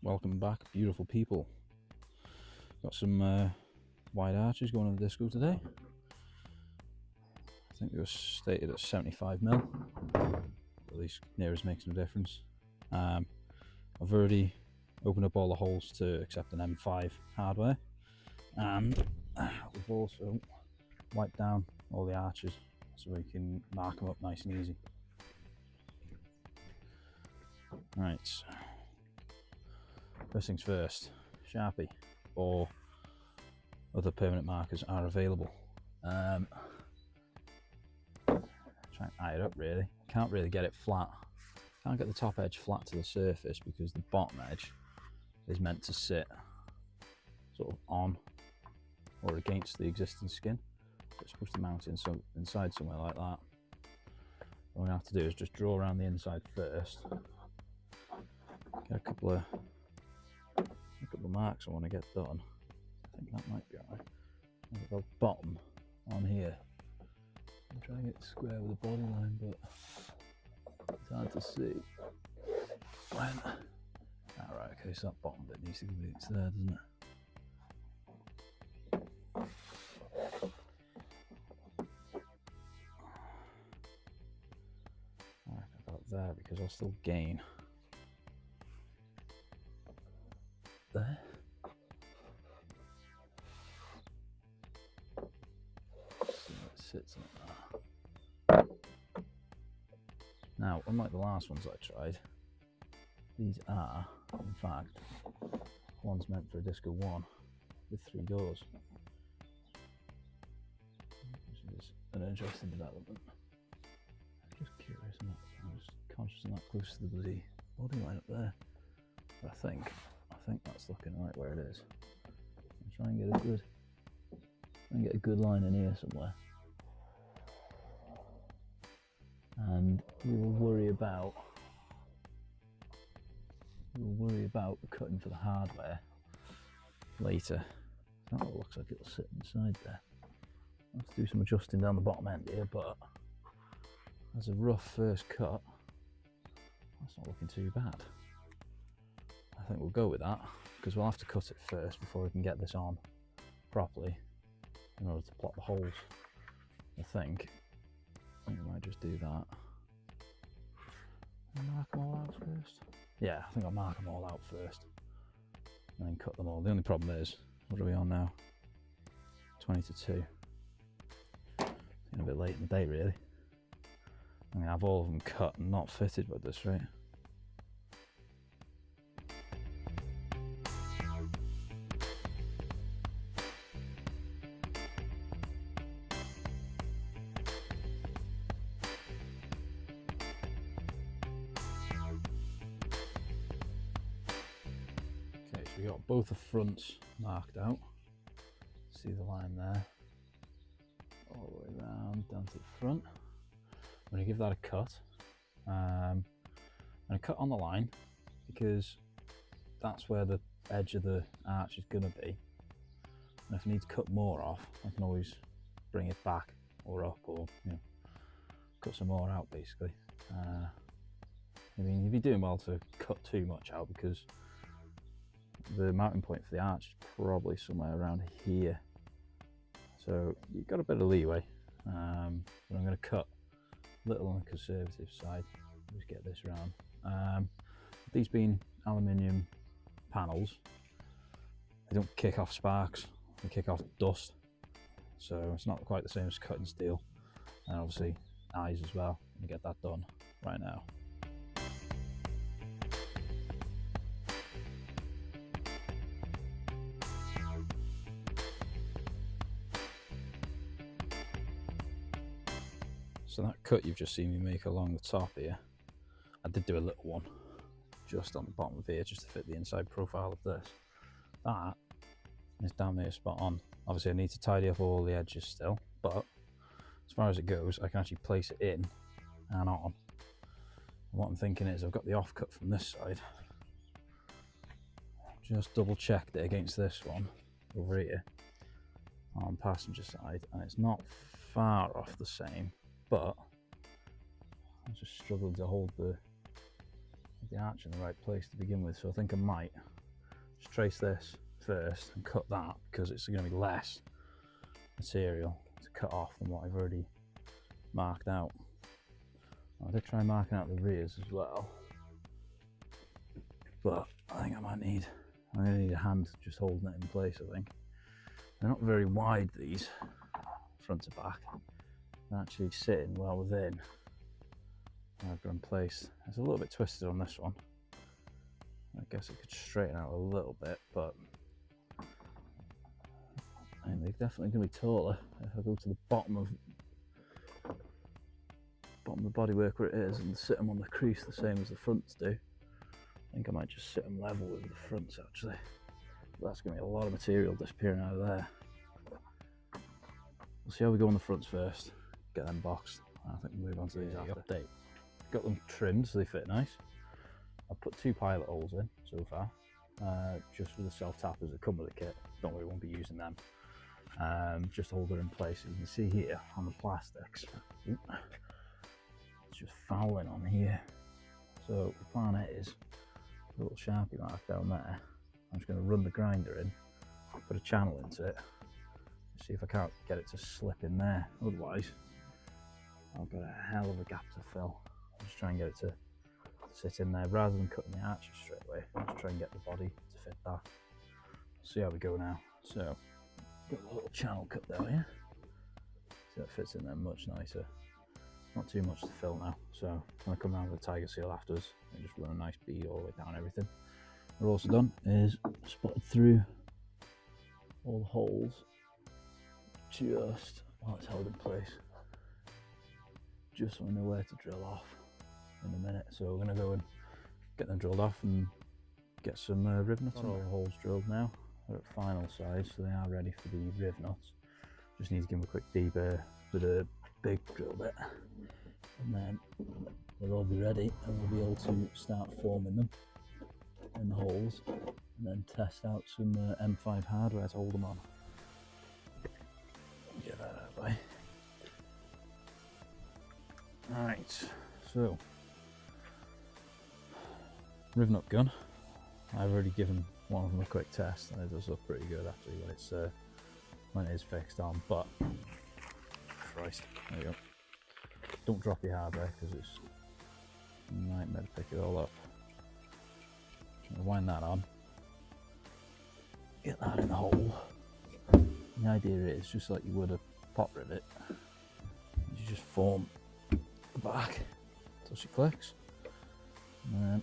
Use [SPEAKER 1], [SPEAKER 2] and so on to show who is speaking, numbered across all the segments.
[SPEAKER 1] Welcome back, beautiful people. Got some wide arches going on the disco today. I think they were stated at 75mm. At least nearest makes no difference. I've already opened up all the holes to accept an M5 hardware, and we've also wiped down all the arches so we can mark them up nice and easy. Right, first things first, Sharpie or other permanent markers are available. Try and eye it up really. Can't really get it flat. Can't get the top edge flat to the surface because the bottom edge is meant to sit sort of on or against the existing skin. So it's supposed to mount inside somewhere like that. What I'm gonna have to do is just draw around the inside first. Get a couple of marks I want to get done. I think that might be alright. I've got the bottom on here. I'm trying to get square with the body line, but it's hard to see. When? Alright, okay, so that bottom bit needs to be there, doesn't it? Alright, I got it there because I'll still gain. There. See where it sits like that. Now, unlike the last ones I tried, these are, in fact, one's meant for a Disco 1 with 3 doors, which is an interesting development. I'm just curious, I'm just conscious I'm not close to the bloody body line up there, but I think that's looking right where it is. I'll try and get a good line in here somewhere, and we will worry about cutting for the hardware later. That looks like it'll sit inside there. I'll have to do some adjusting down the bottom end here, but as a rough first cut, that's not looking too bad. I think we'll go with that because we'll have to cut it first before we can get this on properly in order to plot the holes. I think we might just do that. I'll mark them all out first. Yeah, I think I'll mark them all out first and then cut them all. The only problem is, what are we on now? 20 to 2. It's a bit late in the day really. I'm gonna have all of them cut and not fitted with this, right? We got both the fronts marked out. See the line there, all the way around down to the front. I'm going to give that a cut. I'm going to cut on the line because that's where the edge of the arch is going to be. And if I need to cut more off, I can always bring it back or up, or cut some more out basically. I mean, you'd be doing well to cut too much out because the mounting point for the arch is probably somewhere around here, so you've got a bit of leeway, but I'm going to cut a little on the conservative side. Just get this round. These being aluminium panels, they don't kick off sparks, they kick off dust, so it's not quite the same as cutting steel, and obviously eyes as well. I'm going to get that done right now. So that cut you've just seen me make along the top here, I did do a little one just on the bottom of here just to fit the inside profile of this. That is damn near spot on. Obviously I need to tidy up all the edges still, but as far as it goes, I can actually place it in and on. And what I'm thinking is I've got the offcut from this side. Just double checked it against this one over here on passenger side, and it's not far off the same, but I'm just struggling to hold the the arch in the right place to begin with, so I think I might just trace this first and cut that, because it's going to be less material to cut off than what I've already marked out. I did try marking out the rears as well, but I think I'm going to need a hand just holding it in place. I think they're not very wide, these front to back. They're actually sitting well within. I've got in place. It's a little bit twisted on this one. I guess it could straighten out a little bit, but I think they're definitely going to be taller if I go to the bottom of the bodywork where it is and sit them on the crease the same as the fronts do. I think I might just sit them level with the fronts actually. But that's going to be a lot of material disappearing out of there. We'll see how we go on the fronts first, get them boxed. I think we'll move on to these after. Update. Got them trimmed so they fit nice. I've put 2 pilot holes in so far, just with the self-tappers that come with the kit. Don't worry, we won't be using them. Just hold it in place. As you can see here on the plastics, it's just fouling on here. So the plan is a little Sharpie mark down there. I'm just going to run the grinder in, put a channel into it, see if I can't get it to slip in there. Otherwise, I've got a hell of a gap to fill. I'll just try and get it to sit in there rather than cutting the arches straight away. I'll just try and get the body to fit that. See how we go now. So, got a little channel cut down here. See, that fits in there much nicer. Not too much to fill now. So, when I come around with the Tiger Seal afterwards, I just run a nice bead all the way down everything. What I've also done is spotted through all the holes just while it's held in place, just so I know where to drill off in a minute. So we're going to go and get them drilled off and get some riv nuts. All the holes drilled now. They're at final size, so they are ready for the riv nuts. Just need to give them a quick deburr with a big drill bit, and then they'll all be ready and we'll be able to start forming them in the holes and then test out some M5 hardware to hold them on. Get that out of the way. Alright, so riv nut gun. I've already given one of them a quick test and it does look pretty good actually when it is fixed on, but Christ, there you go. Don't drop your hardware because it's a nightmare to pick it all up. Trying to wind that on, get that in the hole. The idea is just like you would a pot rivet, you just form the back until she clicks, and then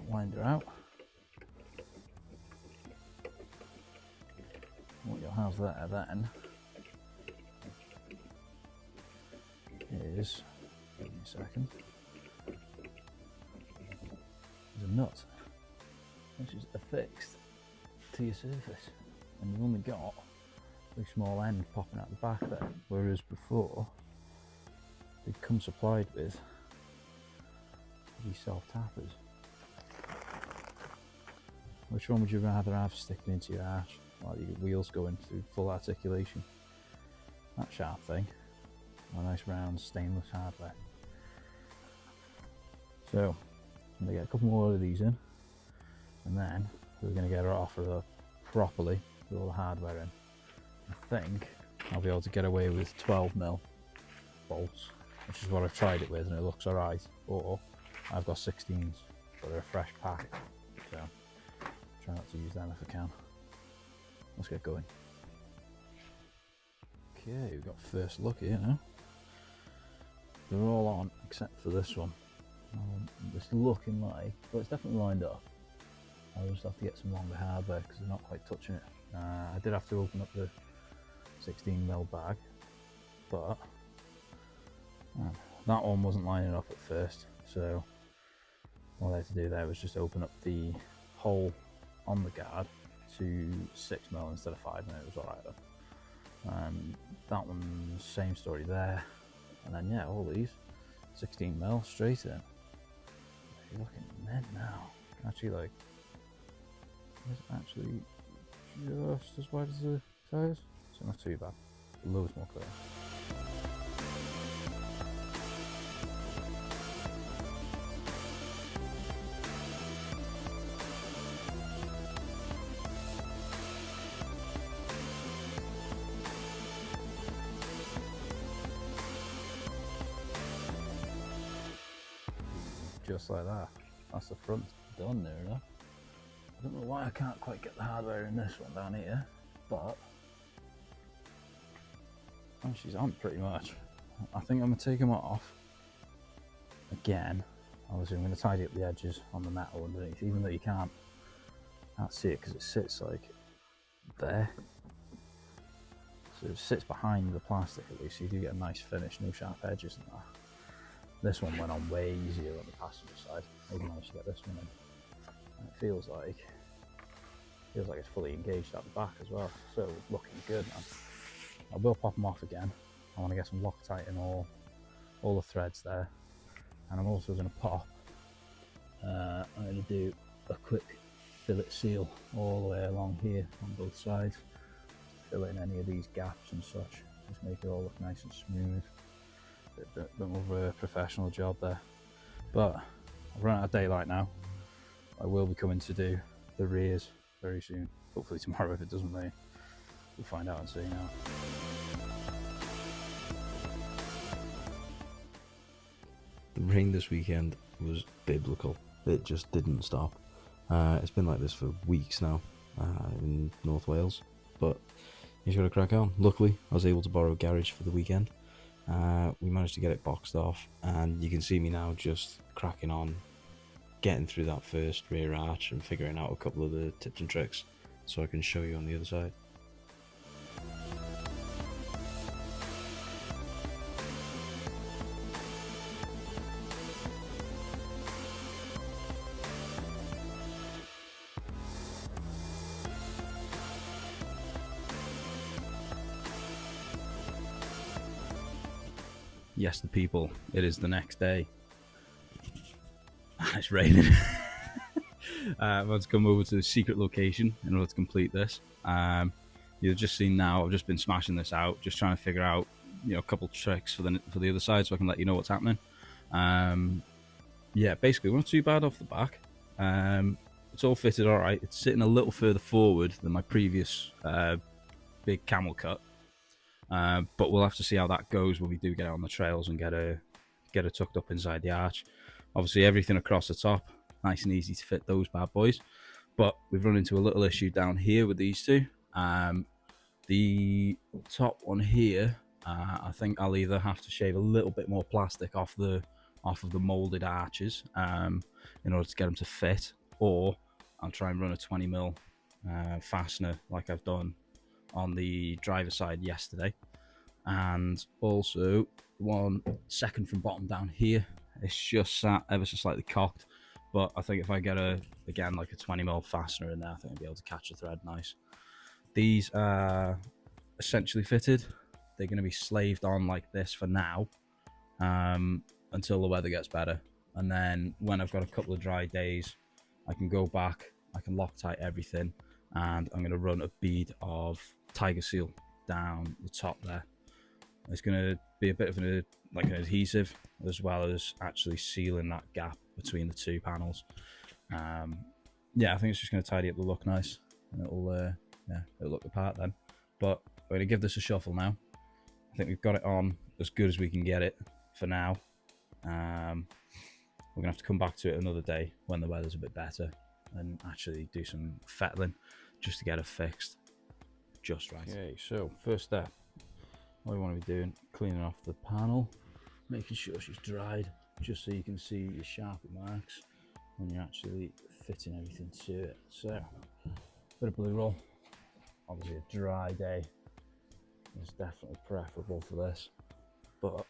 [SPEAKER 1] wind her out. What you'll have there then is, give me a second, there's a nut which is affixed to your surface, and you've only got a small end popping out the back there, whereas before they'd come supplied with these self-tappers. Which one would you rather have sticking into your arch while your wheels going through full articulation? That sharp thing, or a nice round stainless hardware. So I'm going to get a couple more of these in, and then we're going to get her off properly with all the hardware in. I think I'll be able to get away with 12mm bolts, which is what I've tried it with and it looks alright, or I've got 16s, but they're a fresh pack, so try not to use them if I can. Let's get going. Okay, we've got first look here now. They're all on except for this one. It's looking like, well, it's definitely lined up. I'll just have to get some longer hardware because they're not quite touching it. I did have to open up the 16mm bag, but that one wasn't lining up at first, so all I had to do there was just open up the hole on the guard to 6mm instead of 5mm, it was alright then. That one, same story there, and then yeah, all these 16mm straight in. You're looking mint now. Actually, like, it's actually just as wide as the tyres, so not too bad. Loads more clear. just like that. That's the front done there enough. I don't know why I can't quite get the hardware in this one down here, but she's on pretty much. I think I'm going to take them off again. Obviously I'm going to tidy up the edges on the metal underneath, even though you can't see it because it sits like there. So it sits behind the plastic at least, so you do get a nice finish, no sharp edges and that. This one went on way easier on the passenger side. I even managed to get this one in. And it feels like it's fully engaged at the back as well. So looking good, man. I will pop them off again. I want to get some Loctite in all the threads there. And I'm also going to pop, I'm going to do a quick fillet seal all the way along here on both sides. Fill in any of these gaps and such. Just make it all look nice and smooth. Bit more of a professional job there. But I've run out of daylight now. I will be coming to do the rears very soon. Hopefully tomorrow if it doesn't rain. We'll find out and see now.
[SPEAKER 2] The rain this weekend was biblical. It just didn't stop. It's been like this for weeks now in North Wales, but you just gotta crack on. Luckily, I was able to borrow a garage for the weekend. We managed to get it boxed off, and you can see me now just cracking on, getting through that first rear arch and figuring out a couple of the tips and tricks so I can show you on the other side.
[SPEAKER 1] Yes, the people, it is the next day. It's raining. I've had to come over to the secret location in order to complete this. You've just seen now, I've just been smashing this out, just trying to figure out, a couple tricks for the other side so I can let you know what's happening. Yeah, basically, not too bad off the back. It's all fitted all right. It's sitting a little further forward than my previous big camel cut. But we'll have to see how that goes when we do get out on the trails and get her tucked up inside the arch. Obviously everything across the top, nice and easy to fit those bad boys. But we've run into a little issue down here with these two. The top one here, I think I'll either have to shave a little bit more plastic off of the molded arches in order to get them to fit, or I'll try and run a 20mm fastener like I've done on the driver's side yesterday. And also one second from bottom down here, it's just sat ever so slightly cocked, but I think if I get again like a 20mm fastener in there, I think I'll be able to catch the thread nice. These are essentially fitted. They're going to be slaved on like this for now until the weather gets better, and then when I've got a couple of dry days, I can go back, I can Loctite everything, and I'm going to run a bead of Tiger Seal down the top there. It's going to be a bit of an adhesive, as well as actually sealing that gap between the two panels. Yeah, I think it's just going to tidy up the look nice, and it'll look the part then. But we're going to give this a shuffle now. I think we've got it on as good as we can get it for now. We're going to have to come back to it another day when the weather's a bit better and actually do some fettling just to get it fixed just right. Okay, so first step, what we want to be doing, cleaning off the panel, making sure she's dried, just so you can see your sharpie marks when you're actually fitting everything to it. So, bit of blue roll. Obviously a dry day is definitely preferable for this, but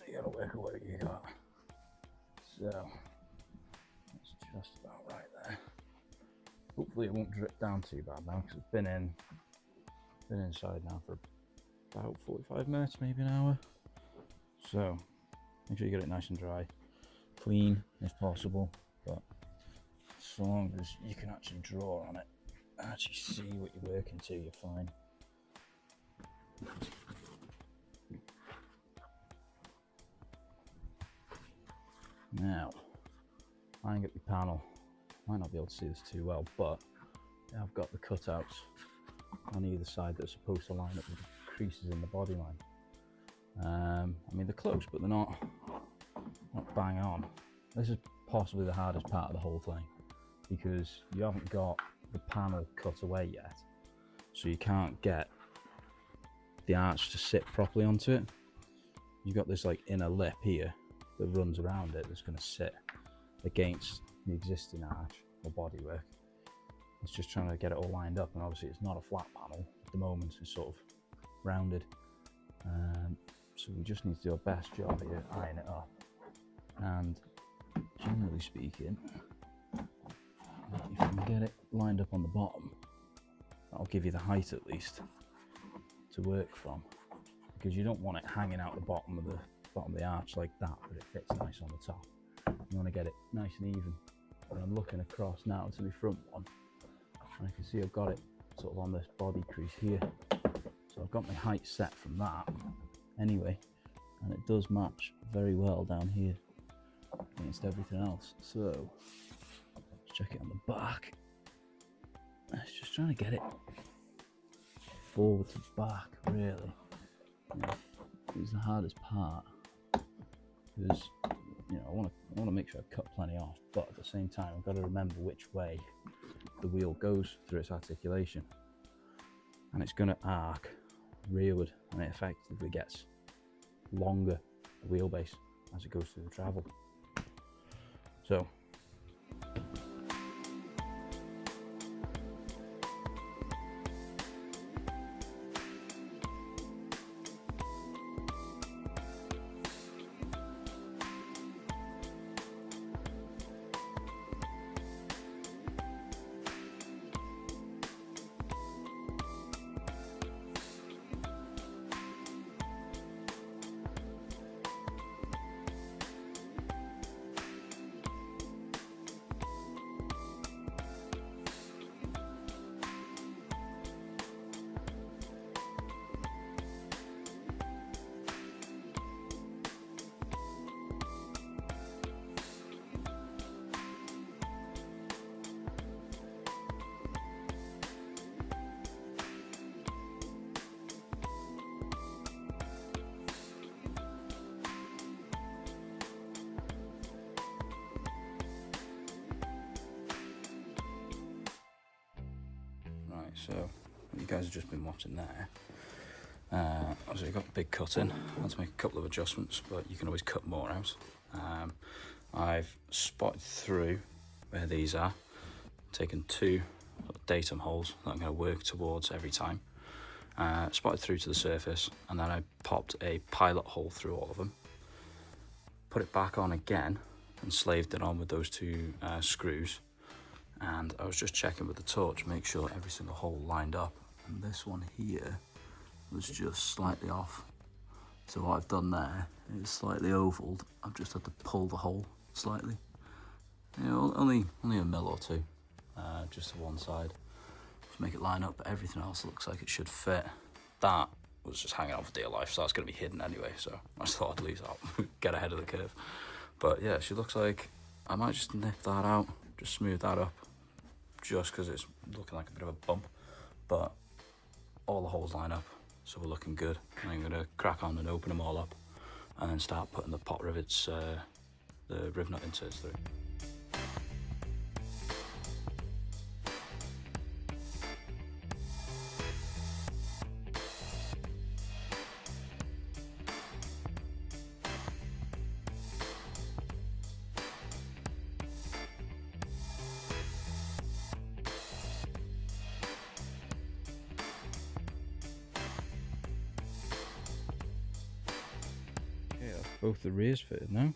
[SPEAKER 1] you gotta work with what you got. So, that's just about right there. Hopefully it won't drip down too bad now, because it's been inside now for about 45 minutes, maybe an hour. So make sure you get it nice and dry, clean if possible, but so long as you can actually draw on it, actually see what you're working to, you're fine. Now, lining up the panel. Might not be able to see this too well, but I've got the cutouts on either side that are supposed to line up with the creases in the body line. I mean, they're close, but they're not not bang on. This is possibly the hardest part of the whole thing, because you haven't got the panel cut away yet, so you can't get the arch to sit properly onto it. You've got this like inner lip here that runs around it that's going to sit against the existing arch or bodywork. It's just trying to get it all lined up, and obviously it's not a flat panel at the moment, it's sort of rounded. So we just need to do our best job here, iron it up. And generally speaking, if you can get it lined up on the bottom, that'll give you the height at least to work from, because you don't want it hanging out the bottom of the arch like that, but it fits nice on the top. You want to get it nice and even. And I'm looking across now to my front one, and I can see I've got it sort of on this body crease here. So I've got my height set from that anyway, and it does match very well down here against everything else. So let's check it on the back. It's just trying to get it forward to back, really. It's the hardest part, because I want to make sure I cut plenty off, but at the same time I've got to remember which way the wheel goes through its articulation, and it's going to arc rearward, and it effectively gets longer wheelbase as it goes through the travel. So So you guys have just been watching there. Obviously you've got the big cut in. I had to make a couple of adjustments, but you can always cut more out. I've spotted through where these are, taken two datum holes that I'm going to work towards every time. Spotted through to the surface, and then I popped a pilot hole through all of them, put it back on again and slaved it on with those two screws. And I was just checking with the torch, make sure every single hole lined up, and this one here was just slightly off. So what I've done there is slightly ovaled. I've just had to pull the hole slightly, only a mil or two, just to one side, to make it line up. But everything else looks like it should fit. That was just hanging on for dear life, so that's going to be hidden anyway, so I just thought I'd leave that, get ahead of the curve. But yeah, she looks like I might just nip that out, just smooth that up, just because it's looking like a bit of a bump, but all the holes line up, so we're looking good. And I'm going to crack on and open them all up, and then start putting the pot rivets, the riv nut inserts through. Both the rears fitted now.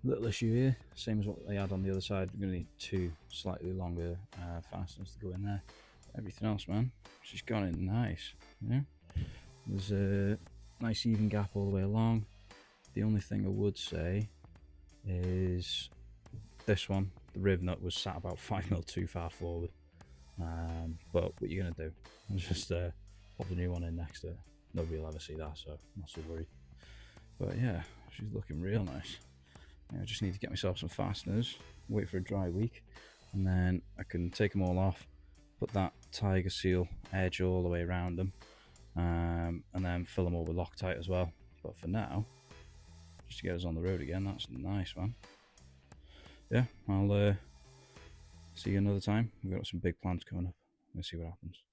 [SPEAKER 1] Little issue here, same as what they had on the other side. We're going to need two slightly longer fasteners to go in there. Everything else, man, she's gone in nice. There's a nice even gap all the way along. The only thing I would say is this one, the riv nut was sat about 5mm too far forward. But what you're going to do is just pop the new one in next to it. Nobody will ever see that, so I'm not so worried. But yeah, she's looking real nice. I just need to get myself some fasteners, wait for a dry week, and then I can take them all off, put that Tiger Seal edge all the way around them, and then fill them all with Loctite as well. But for now, just to get us on the road again. That's nice, man. Yeah, I'll see you another time. We've got some big plans coming up. We'll see what happens.